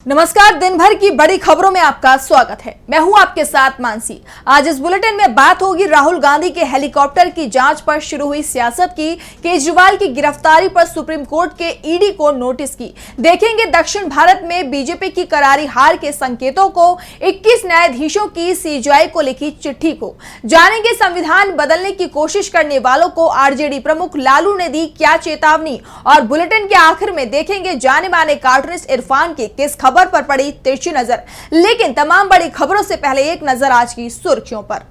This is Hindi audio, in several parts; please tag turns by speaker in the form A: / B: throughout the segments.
A: नमस्कार, दिन भर की बड़ी खबरों में आपका स्वागत है। मैं हूं आपके साथ मानसी। आज इस बुलेटिन में बात होगी राहुल गांधी के हेलीकॉप्टर की जांच पर शुरू हुई सियासत की, केजरीवाल की गिरफ्तारी पर सुप्रीम कोर्ट के ईडी को नोटिस की, देखेंगे दक्षिण भारत में बीजेपी की करारी हार के संकेतों को, 21 न्यायाधीशों की सीजेआई को लिखी चिट्ठी को, जानेंगे संविधान बदलने की कोशिश करने वालों को आरजेडी प्रमुख लालू ने दी क्या चेतावनी, और बुलेटिन के आखिर में देखेंगे जाने माने कार्टूनिस्ट इरफान की किस खबर पर पड़ी तिरछी नजर। लेकिन तमाम बड़ी खबरों से पहले एक नजर आज की सुर्खियों पर।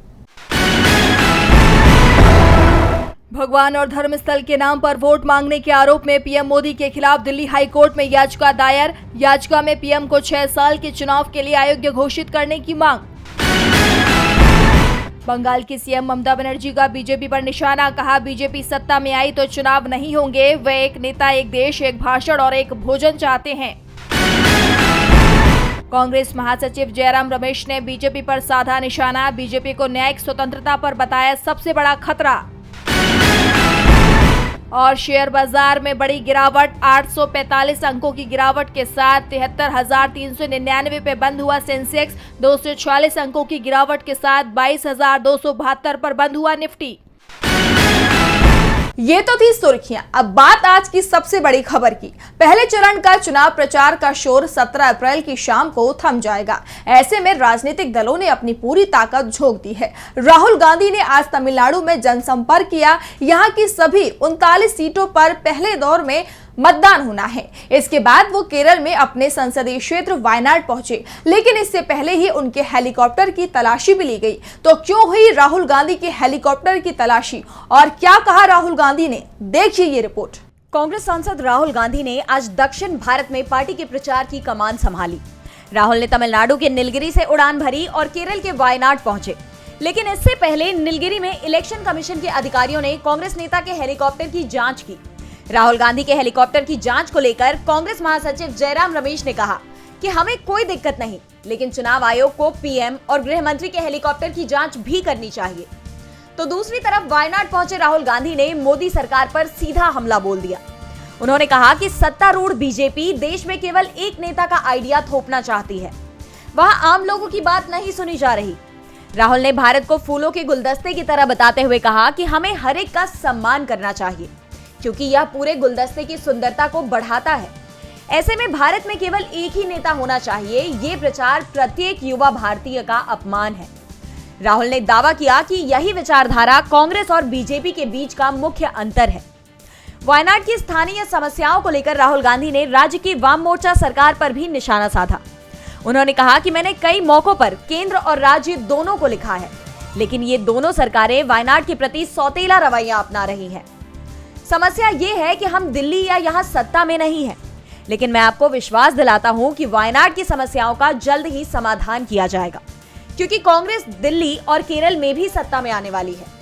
A: भगवान और धर्मस्थल के नाम पर वोट मांगने के आरोप में पीएम मोदी के खिलाफ दिल्ली हाई कोर्ट में याचिका दायर। याचिका में पीएम को 6 साल के चुनाव के लिए अयोग्य घोषित करने की मांग। बंगाल की सीएम ममता बनर्जी का बीजेपी पर निशाना, कहा बीजेपी सत्ता में आई तो चुनाव नहीं होंगे। वे एक नेता, एक देश, एक भाषण और एक भोजन चाहते हैं। कांग्रेस महासचिव जयराम रमेश ने बीजेपी पर साधा निशाना, बीजेपी को न्यायिक स्वतंत्रता पर बताया सबसे बड़ा खतरा। और शेयर बाजार में बड़ी गिरावट, 845 अंकों की गिरावट के साथ 73,399 पे बंद हुआ सेंसेक्स, 246 अंकों की गिरावट के साथ 22,272 पर बंद हुआ निफ्टी। ये तो थी सुर्खियां। अब बात आज की सबसे बड़ी खबर की। पहले चरण का चुनाव प्रचार का शोर 17 अप्रैल की शाम को थम जाएगा। ऐसे में राजनीतिक दलों ने अपनी पूरी ताकत झोंक दी है। राहुल गांधी ने आज तमिलनाडु में जनसंपर्क किया। यहां की सभी 39 सीटों पर पहले दौर में मतदान होना है। इसके बाद वो केरल में अपने संसदीय क्षेत्र वायनाड पहुंचे, लेकिन इससे पहले ही उनके हेलीकॉप्टर की तलाशी भी ली गई। तो क्यों हुई राहुल गांधी के हेलीकॉप्टर की तलाशी और क्या कहा राहुल गांधी ने, देखिए ये रिपोर्ट।
B: कांग्रेस सांसद राहुल गांधी ने आज दक्षिण भारत में पार्टी के प्रचार की कमान संभाली। राहुल ने तमिलनाडु के नीलगिरी से उड़ान भरी और केरल के वायनाड पहुंचे। लेकिन इससे पहले नीलगिरी में इलेक्शन कमीशन के अधिकारियों ने कांग्रेस नेता के हेलीकॉप्टर की जांच की। राहुल गांधी के हेलीकॉप्टर की जांच को लेकर कांग्रेस महासचिव जयराम रमेश ने कहा कि हमें कोई दिक्कत नहीं, लेकिन चुनाव आयोग को पीएम और गृह मंत्री के हेलीकॉप्टर की जांच भी करनी चाहिए। तो दूसरी तरफ वायनाड पहुंचे राहुल गांधी ने मोदी सरकार पर सीधा हमला बोल दिया। उन्होंने कहा कि सत्तारूढ़ बीजेपी देश में केवल एक नेता का आइडिया थोपना चाहती है, वहां आम लोगों की बात नहीं सुनी जा रही। राहुल ने भारत को फूलों के गुलदस्ते की तरह बताते हुए कहा कि हमें हर एक का सम्मान करना चाहिए, क्योंकि यह पूरे गुलदस्ते की सुंदरता को बढ़ाता है। ऐसे में भारत में केवल एक ही नेता होना चाहिए, ये प्रचार प्रत्येक युवा भारतीय का अपमान है। राहुल ने दावा किया कि यही विचारधारा कांग्रेस और बीजेपी के बीच का मुख्य अंतर है। वायनाड की स्थानीय समस्याओं को लेकर राहुल गांधी ने राज्य की वाम मोर्चा सरकार पर भी निशाना साधा। उन्होंने कहा कि मैंने कई मौकों पर केंद्र और राज्य दोनों को लिखा है, लेकिन ये दोनों सरकारें वायनाड के प्रति सौतेला रवैया अपना रही हैं। समस्या ये है कि हम दिल्ली या यहाँ सत्ता में नहीं हैं, लेकिन मैं आपको विश्वास दिलाता हूँ कि वायनाड की समस्याओं का जल्द ही समाधान किया जाएगा, क्योंकि कांग्रेस दिल्ली और केरल में भी सत्ता में आने वाली है।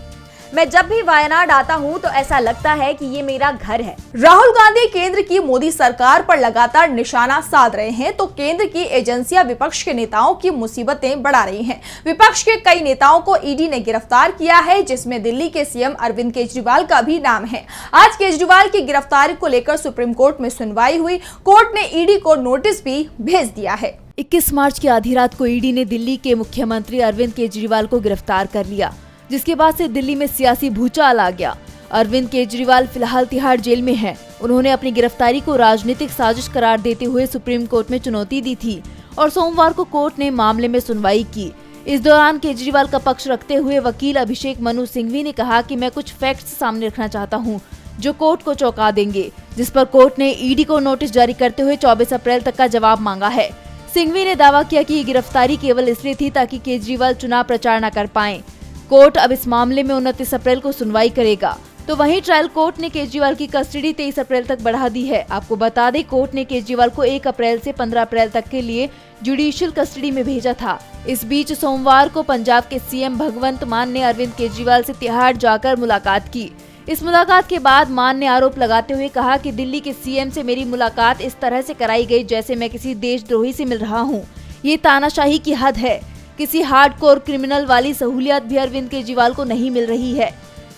B: मैं जब भी वायनाड आता हूं तो ऐसा लगता है कि ये मेरा घर है।
A: राहुल गांधी केंद्र की मोदी सरकार पर लगातार निशाना साध रहे हैं, तो केंद्र की एजेंसियां विपक्ष के नेताओं की मुसीबतें बढ़ा रही हैं। विपक्ष के कई नेताओं को ईडी ने गिरफ्तार किया है, जिसमें दिल्ली के सीएम अरविंद केजरीवाल का भी नाम है। आज केजरीवाल की गिरफ्तारी को लेकर सुप्रीम कोर्ट में सुनवाई हुई। कोर्ट ने ईडी को नोटिस भी भेज दिया है।
C: 21 मार्च की आधी रात को ईडी ने दिल्ली के मुख्यमंत्री अरविंद केजरीवाल को गिरफ्तार कर लिया, जिसके बाद से दिल्ली में सियासी भूचाल आ गया। अरविंद केजरीवाल फिलहाल तिहाड़ जेल में हैं। उन्होंने अपनी गिरफ्तारी को राजनीतिक साजिश करार देते हुए सुप्रीम कोर्ट में चुनौती दी थी और सोमवार को कोर्ट ने मामले में सुनवाई की। इस दौरान केजरीवाल का पक्ष रखते हुए वकील अभिषेक मनु सिंघवी ने कहा कि मैं कुछ फैक्ट्स सामने रखना चाहता हूं जो कोर्ट को चौंका देंगे, जिस पर कोर्ट ने ईडी को नोटिस जारी करते हुए 24 अप्रैल तक का जवाब मांगा है। सिंघवी ने दावा किया कि ये गिरफ्तारी केवल इसलिए थी ताकि केजरीवाल चुनाव प्रचार न कर पाएं। कोर्ट अब इस मामले में 29 अप्रैल को सुनवाई करेगा। तो वहीं ट्रायल कोर्ट ने केजरीवाल की कस्टडी 23 अप्रैल तक बढ़ा दी है। आपको बता दें, कोर्ट ने केजरीवाल को 1 अप्रैल से 15 अप्रैल तक के लिए जुडिशियल कस्टडी में भेजा था। इस बीच सोमवार को पंजाब के सीएम भगवंत मान ने अरविंद केजरीवाल से तिहाड़ जाकर मुलाकात की। इस मुलाकात के बाद मान ने आरोप लगाते हुए कहा कि दिल्ली के सीएम से मेरी मुलाकात इस तरह से कराई गई जैसे मैं किसी देशद्रोही से मिल रहा हूँ। ये तानाशाही की हद है। किसी हार्डकोर क्रिमिनल वाली सहूलियत भी अरविंद केजरीवाल को नहीं मिल रही है।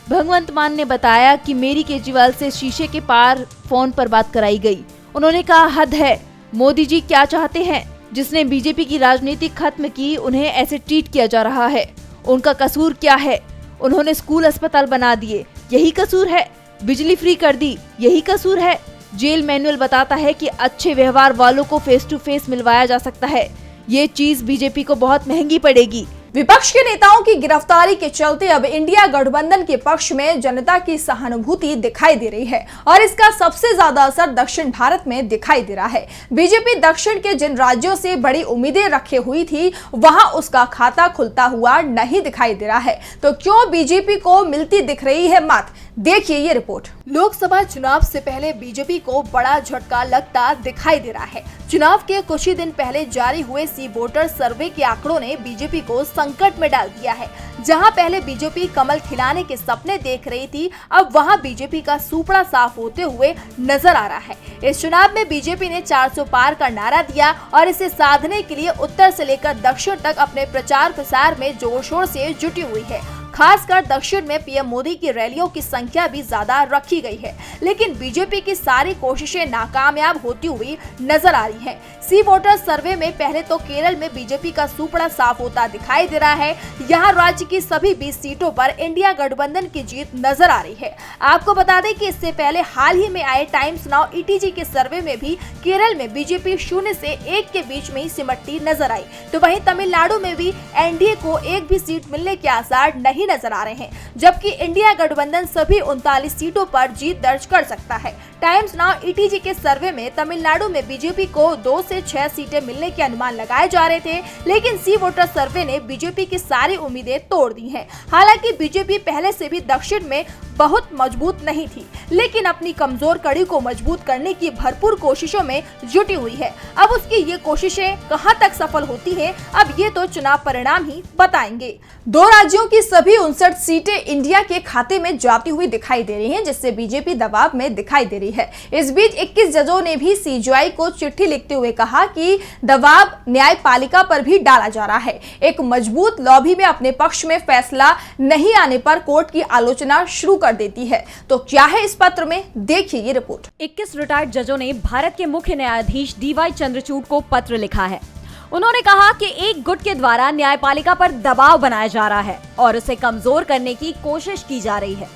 C: भगवंत मान ने बताया कि मेरी केजरीवाल से शीशे के पार फोन पर बात कराई गई। उन्होंने कहा, हद है। मोदी जी क्या चाहते हैं? जिसने बीजेपी की राजनीति खत्म की, उन्हें ऐसे ट्रीट किया जा रहा है। उनका कसूर क्या है? उन्होंने स्कूल अस्पताल बना दिए, यही कसूर है? बिजली फ्री कर दी, यही कसूर है? जेल मैनुअल बताता है कि अच्छे व्यवहार वालों को फेस टू फेस मिलवाया जा सकता है। ये चीज बीजेपी को बहुत महंगी पड़ेगी।
A: विपक्ष के नेताओं की गिरफ्तारी के चलते अब इंडिया गठबंधन के पक्ष में जनता की सहानुभूति दिखाई दे रही है और इसका सबसे ज्यादा असर दक्षिण भारत में दिखाई दे रहा है। बीजेपी दक्षिण के जिन राज्यों से बड़ी उम्मीदें रखे हुई थी, वहां उसका खाता खुलता हुआ नहीं दिखाई दे रहा है। तो क्यों बीजेपी को मिलती दिख रही है मात? देखिए ये रिपोर्ट। लोकसभा चुनाव से पहले बीजेपी को बड़ा झटका लगता दिखाई दे रहा है। चुनाव के कुछ ही दिन पहले जारी हुए सी वोटर सर्वे के आंकड़ों ने बीजेपी को संकट में डाल दिया है। जहां पहले बीजेपी कमल खिलाने के सपने देख रही थी, अब वहां बीजेपी का सूपड़ा साफ होते हुए नजर आ रहा है। इस चुनाव में बीजेपी ने 400 पार का नारा दिया और इसे साधने के लिए उत्तर से लेकर दक्षिण तक अपने प्रचार प्रसार में जोर शोर से जुटी हुई है। खासकर दक्षिण में पीएम मोदी की रैलियों की संख्या भी ज्यादा रखी गई है, लेकिन बीजेपी की सारी कोशिशें नाकामयाब होती हुई नजर आ रही हैं। सी वोटर सर्वे में पहले तो केरल में बीजेपी का सूपड़ा साफ होता दिखाई दे रहा है। यहाँ राज्य की सभी 20 सीटों पर इंडिया गठबंधन की जीत नजर आ रही है। आपको बता दें कि इससे पहले हाल ही में आए टाइम्स नाउ ईटीजी के सर्वे में भी केरल में बीजेपी 0 से 1 के बीच में ही सिमटती नजर आई। तो वहीं तमिलनाडु में भी एनडीए को एक भी सीट मिलने के आसार नहीं नजर आ रहे हैं, जबकि इंडिया गठबंधन सभी 39 सीटों पर जीत दर्ज कर सकता है। टाइम्स नाउ ईटीजी के सर्वे में तमिलनाडु में बीजेपी को 2 से 6 सीटें मिलने के अनुमान लगाए जा रहे थे, लेकिन सी वोटर सर्वे ने बीजेपी की सारी उम्मीदें तोड़ दी हैं। हालांकि बीजेपी पहले से भी दक्षिण में बहुत मजबूत नहीं थी, लेकिन अपनी कमजोर कड़ी को मजबूत करने की भरपूर कोशिशों में जुटी हुई है। अब उसकी ये कोशिशें कहां तक सफल होती हैं, अब ये तो चुनाव परिणाम ही बताएंगे। 2 राज्यों की सभी 59 सीटें इंडिया के खाते में जाती हुई दिखाई दे रही हैं, जिससे बीजेपी दबाव में दिखाई दे रही है। इस बीच 21 जजों ने भी सीजीआई को चिट्ठी लिखते हुए कहा कि दबाव न्यायपालिका पर भी डाला जा रहा है। एक मजबूत लॉबी में अपने पक्ष में फैसला नहीं आने पर कोर्ट की आलोचना शुरू कर देती है। तो क्या है इस पत्र में, देखिए ये रिपोर्ट।
B: 21 रिटायर्ड जजों ने भारत के मुख्य न्यायाधीश डीवाई चंद्रचूड़ को पत्र लिखा है। उन्होंने कहा कि एक गुट के द्वारा न्यायपालिका पर दबाव बनाया जा रहा है और उसे कमजोर करने की कोशिश की जा रही है।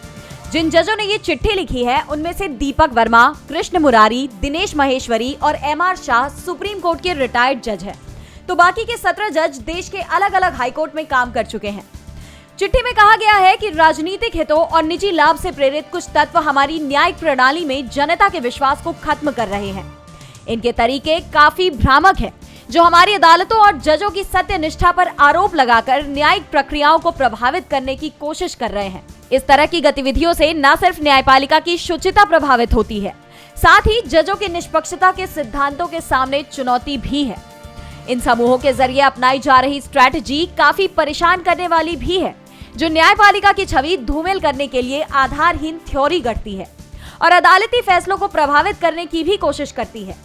B: जिन जजों ने ये चिट्ठी लिखी है, उनमें से दीपक वर्मा, कृष्ण मुरारी, दिनेश महेश्वरी और एमआर शाह सुप्रीम कोर्ट के रिटायर्ड जज हैं। तो बाकी के 17 जज देश के अलग अलग हाईकोर्ट में काम कर चुके हैं। चिट्ठी में कहा गया है कि राजनीतिक हितों और निजी लाभ से प्रेरित कुछ तत्व हमारी न्यायिक प्रणाली में जनता के विश्वास को खत्म कर रहे हैं। इनके तरीके काफी भ्रामक हैं, जो हमारी अदालतों और जजों की सत्य निष्ठा पर आरोप लगाकर न्यायिक प्रक्रियाओं को प्रभावित करने की कोशिश कर रहे हैं। इस तरह की गतिविधियों से न सिर्फ न्यायपालिका की शुचिता प्रभावित होती है, साथ ही जजों की निष्पक्षता के सिद्धांतों के सामने चुनौती भी है। इन समूहों के जरिए अपनाई जा रही स्ट्रैटेजी काफी परेशान करने वाली भी है, जो न्यायपालिका की छवि धूमिल करने के लिए आधारहीन थ्योरी गढ़ती है और अदालती फैसलों को प्रभावित करने की भी कोशिश करती है।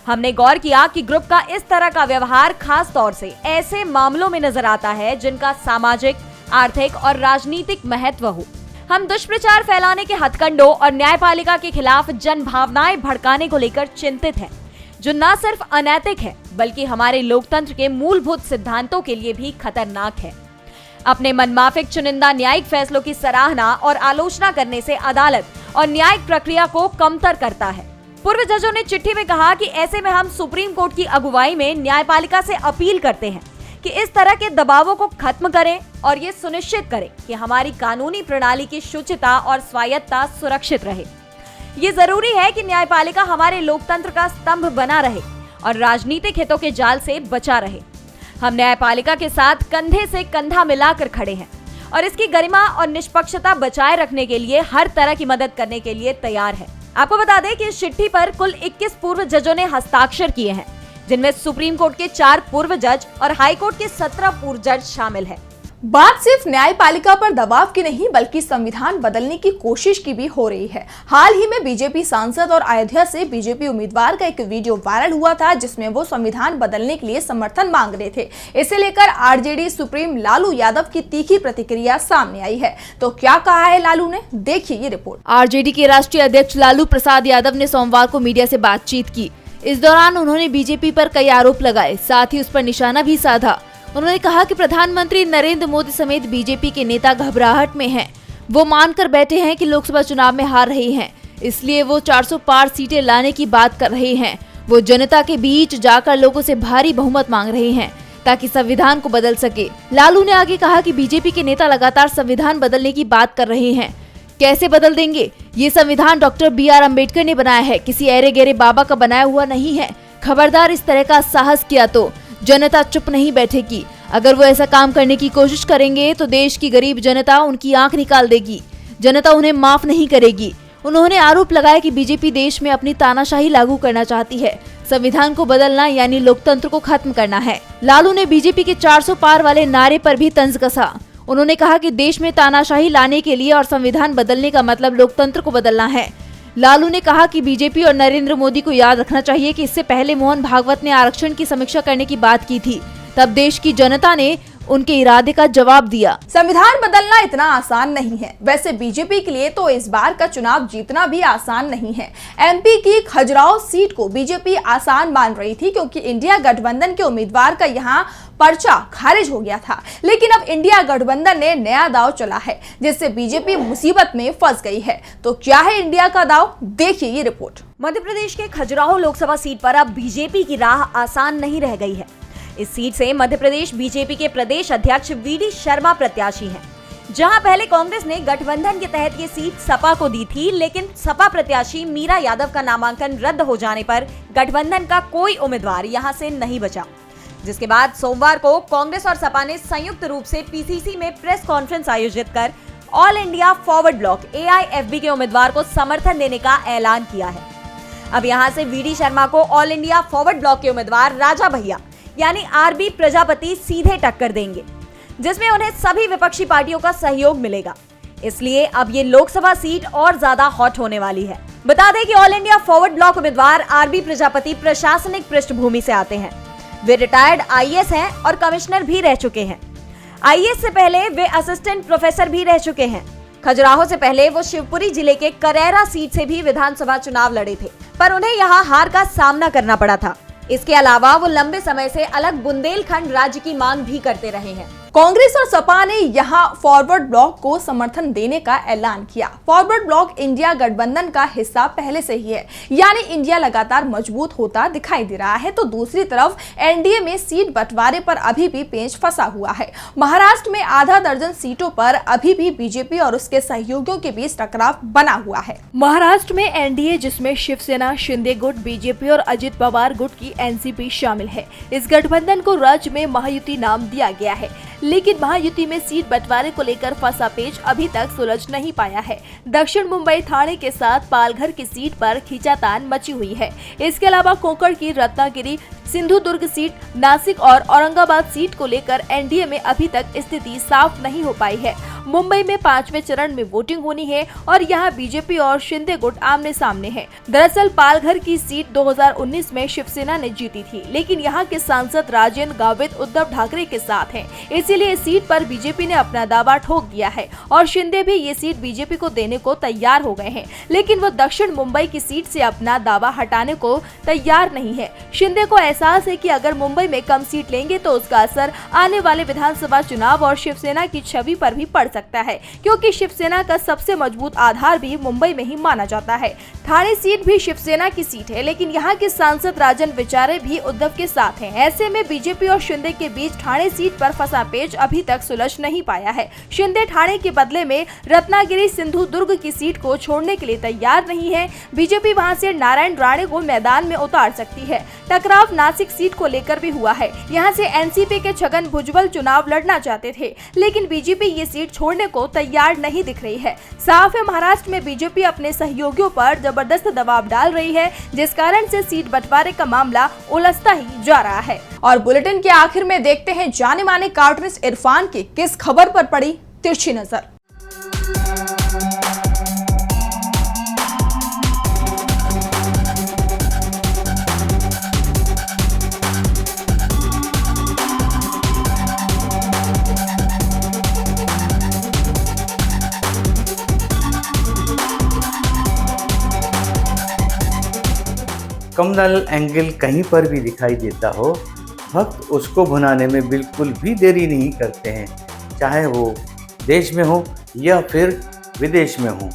B: हमने गौर किया कि ग्रुप का इस तरह का व्यवहार खास तौर से ऐसे मामलों में नजर आता है जिनका सामाजिक, आर्थिक और राजनीतिक महत्व हो। हम दुष्प्रचार फैलाने के हथकंडों और न्यायपालिका के खिलाफ जन भावनाएं भड़काने को लेकर चिंतित हैं, जो न सिर्फ अनैतिक है बल्कि हमारे लोकतंत्र के मूलभूत सिद्धांतों के लिए भी खतरनाक है। अपने मनमाफिक चुनिंदा न्यायिक फैसलों की सराहना और आलोचना करने से अदालत और न्यायिक प्रक्रिया को कमतर करता है। पूर्व जजों ने चिट्ठी में कहा कि ऐसे में हम सुप्रीम कोर्ट की अगुवाई में न्यायपालिका से अपील करते हैं कि इस तरह के दबावों को खत्म करें और ये सुनिश्चित करें कि हमारी कानूनी प्रणाली की शुचिता और स्वायत्तता सुरक्षित रहे। ये जरूरी है कि न्यायपालिका हमारे लोकतंत्र का स्तंभ बना रहे और राजनीतिक हितों के जाल से बचा रहे। हम न्यायपालिका के साथ कंधे से कंधा मिलाकर खड़े हैं और इसकी गरिमा और निष्पक्षता बचाए रखने के लिए हर तरह की मदद करने के लिए तैयार है। आपको बता दें कि इस चिट्ठी पर कुल 21 पूर्व जजों ने हस्ताक्षर किए हैं, जिनमें सुप्रीम कोर्ट के 4 पूर्व जज और हाई कोर्ट के 17 पूर्व जज शामिल हैं।
A: बात सिर्फ न्यायपालिका पर दबाव की नहीं बल्कि संविधान बदलने की कोशिश की भी हो रही है। हाल ही में बीजेपी सांसद और अयोध्या से बीजेपी उम्मीदवार का एक वीडियो वायरल हुआ था, जिसमें वो संविधान बदलने के लिए समर्थन मांग रहे थे। इसे लेकर आरजेडी सुप्रीम लालू यादव की तीखी प्रतिक्रिया सामने आई है। तो क्या कहा है लालू ने, देखिए ये रिपोर्ट।
C: आरजेडी के राष्ट्रीय अध्यक्ष लालू प्रसाद यादव ने सोमवार को मीडिया से बातचीत की। इस दौरान उन्होंने बीजेपी पर कई आरोप लगाए, साथ ही उस पर निशाना भी साधा। उन्होंने कहा कि प्रधानमंत्री नरेंद्र मोदी समेत बीजेपी के नेता घबराहट में हैं। वो मानकर बैठे हैं कि लोकसभा चुनाव में हार रहे हैं, इसलिए वो 400 पार सीटें लाने की बात कर रहे हैं। वो जनता के बीच जाकर लोगों से भारी बहुमत मांग रहे हैं ताकि संविधान को बदल सके। लालू ने आगे कहा कि बीजेपी के नेता लगातार संविधान बदलने की बात कर रहे हैं। कैसे बदल देंगे? ये संविधान डॉक्टर BR अम्बेडकर ने बनाया है, किसी ऐरे गहरे बाबा का बनाया हुआ नहीं है। खबरदार, इस तरह का साहस किया तो जनता चुप नहीं बैठेगी। अगर वो ऐसा काम करने की कोशिश करेंगे तो देश की गरीब जनता उनकी आंख निकाल देगी। जनता उन्हें माफ नहीं करेगी। उन्होंने आरोप लगाया कि बीजेपी देश में अपनी तानाशाही लागू करना चाहती है। संविधान को बदलना यानी लोकतंत्र को खत्म करना है। लालू ने बीजेपी के 400 पार वाले नारे पर भी तंज कसा। उन्होंने कहा कि देश में तानाशाही लाने के लिए और संविधान बदलने का मतलब लोकतंत्र को बदलना है। लालू ने कहा कि बीजेपी और नरेंद्र मोदी को याद रखना चाहिए कि इससे पहले मोहन भागवत ने आरक्षण की समीक्षा करने की बात की थी, तब देश की जनता ने उनके इरादे का जवाब दिया।
A: संविधान बदलना इतना आसान नहीं है। वैसे बीजेपी के लिए तो इस बार का चुनाव जीतना भी आसान नहीं है। MP की खजुराहो सीट को बीजेपी आसान मान रही थी क्योंकि इंडिया गठबंधन के उम्मीदवार का यहाँ पर्चा खारिज हो गया था। लेकिन अब इंडिया गठबंधन ने नया दांव चला है जिससे बीजेपी मुसीबत में फंस गई है। तो क्या है इंडिया का दांव? देखिए ये रिपोर्ट।
B: मध्य प्रदेश के खजुराहो लोकसभा सीट पर अब बीजेपी की राह आसान नहीं रह गई है। इस सीट से मध्य प्रदेश बीजेपी के प्रदेश अध्यक्ष VD शर्मा प्रत्याशी हैं। जहां पहले कांग्रेस ने गठबंधन के तहत ये सीट सपा को दी थी, लेकिन सपा प्रत्याशी मीरा यादव का नामांकन रद्द हो जाने पर गठबंधन का कोई उम्मीदवार यहां से नहीं बचा। जिसके बाद सोमवार को कांग्रेस और सपा ने संयुक्त रूप से PCC में प्रेस कॉन्फ्रेंस आयोजित कर all India forward block AIFB के उम्मीदवार को समर्थन देने का ऐलान किया है। अब यहां से VD शर्मा को ऑल इंडिया फॉरवर्ड ब्लॉक के उम्मीदवार राजा भैया यानी RB प्रजापति सीधे टक्कर देंगे, जिसमें उन्हें सभी विपक्षी पार्टियों का सहयोग मिलेगा। इसलिए अब ये लोकसभा सीट और ज्यादा हॉट होने वाली है। बता दें कि ऑल इंडिया फॉरवर्ड ब्लॉक उम्मीदवार RB प्रजापति प्रशासनिक पृष्ठभूमि से आते हैं। वे रिटायर्ड IAS हैं और कमिश्नर भी रह चुके हैं। IAS से पहले वे असिस्टेंट प्रोफेसर भी रह चुके हैं। खजुराहो से पहले वो शिवपुरी जिले के करेरा सीट से भी विधानसभा चुनाव लड़े थे, पर उन्हें यहाँ हार का सामना करना पड़ा था। इसके अलावा वो लंबे समय से अलग बुंदेलखंड राज्य की मांग भी करते रहे हैं।
A: कांग्रेस और सपा ने यहां फॉरवर्ड ब्लॉक को समर्थन देने का ऐलान किया। फॉरवर्ड ब्लॉक इंडिया गठबंधन का हिस्सा पहले से ही है, यानी इंडिया लगातार मजबूत होता दिखाई दे रहा है। तो दूसरी तरफ एनडीए में सीट बंटवारे पर अभी भी पेंच फंसा हुआ है। महाराष्ट्र में आधा दर्जन सीटों पर अभी भी बीजेपी और उसके सहयोगियों के बीच टकराव बना हुआ है।
C: महाराष्ट्र में एनडीए, जिसमें शिवसेना, शिंदे गुट, बीजेपी और अजित पवार गुट की एनसीपी शामिल है। इस गठबंधन को राज्य में महायुति नाम दिया गया है, लेकिन महायुति में सीट बंटवारे को लेकर फंसा पेच अभी तक सुलझ नहीं पाया है। दक्षिण मुंबई ठाणे के साथ पालघर की सीट पर खींचातान मची हुई है। इसके अलावा कोंकण की रत्नागिरी, सिंधुदुर्ग सीट, नासिक और औरंगाबाद सीट को लेकर एनडीए में अभी तक स्थिति साफ नहीं हो पाई है। मुंबई में 5वें चरण में वोटिंग होनी है और यहाँ बीजेपी और शिंदे गुट आमने सामने है। दरअसल पालघर की सीट 2019 में शिवसेना ने जीती थी, लेकिन यहाँ के सांसद राजेंद्र गावित उद्धव ठाकरे के साथ हैं, इसीलिए इस सीट पर बीजेपी ने अपना दावा ठोक दिया है और शिंदे भी ये सीट बीजेपी को देने को तैयार हो गए हैं। लेकिन वो दक्षिण मुंबई की सीट से अपना दावा हटाने को तैयार नहीं है। शिंदे को एहसास है कि अगर मुंबई में कम सीट लेंगे तो उसका असर आने वाले विधानसभा चुनाव और शिवसेना की छवि पर भी पड़ सकता है, क्योंकि शिवसेना का सबसे मजबूत आधार भी मुंबई में ही माना जाता है। ठाणे सीट भी शिवसेना की सीट है, लेकिन यहाँ के सांसद राजन विचारे भी उद्धव के साथ हैं। ऐसे में बीजेपी और शिंदे के बीच ठाणे सीट पर फंसा पेच अभी तक सुलझ नहीं पाया है। शिंदे ठाणे के बदले में रत्नागिरी, सिंधुदुर्ग की सीट को छोड़ने के लिए तैयार नहीं है। बीजेपी वहां से नारायण राणे को मैदान में उतार सकती है। टकराव नासिक सीट को लेकर भी हुआ है। यहाँ से एनसीपी के छगन भुजबल चुनाव लड़ना चाहते थे, लेकिन बीजेपी ये सीट छोड़ने को तैयार नहीं दिख रही है। साफ है, महाराष्ट्र में बीजेपी अपने सहयोगियों पर जबरदस्त दबाव डाल रही है, जिस कारण से सीट बंटवारे का मामला उलझता ही जा रहा है।
A: और बुलेटिन के आखिर में देखते हैं जाने माने कार्टूनिस्ट इरफान की किस खबर पर पड़ी तिरछी नजर।
D: कम्युनल एंगल कहीं पर भी दिखाई देता हो, भक्त उसको भुनाने में बिल्कुल भी देरी नहीं करते हैं, चाहे वो देश में हो या फिर विदेश में हो।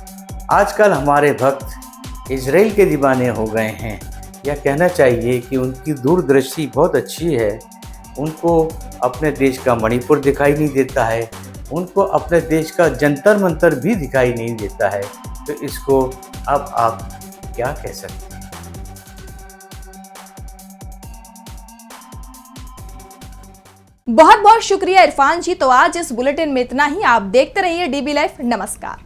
D: आजकल हमारे भक्त इजराइल के दीवाने हो गए हैं। यह कहना चाहिए कि उनकी दूरदृष्टि बहुत अच्छी है। उनको अपने देश का मणिपुर दिखाई नहीं देता है, उनको अपने देश का जंतर मंतर भी दिखाई नहीं देता है। तो इसको अब आप क्या कह सकते हैं?
A: बहुत बहुत शुक्रिया इरफान जी। तो आज इस बुलेटिन में इतना ही। आप देखते रहिए डीबी लाइव। नमस्कार।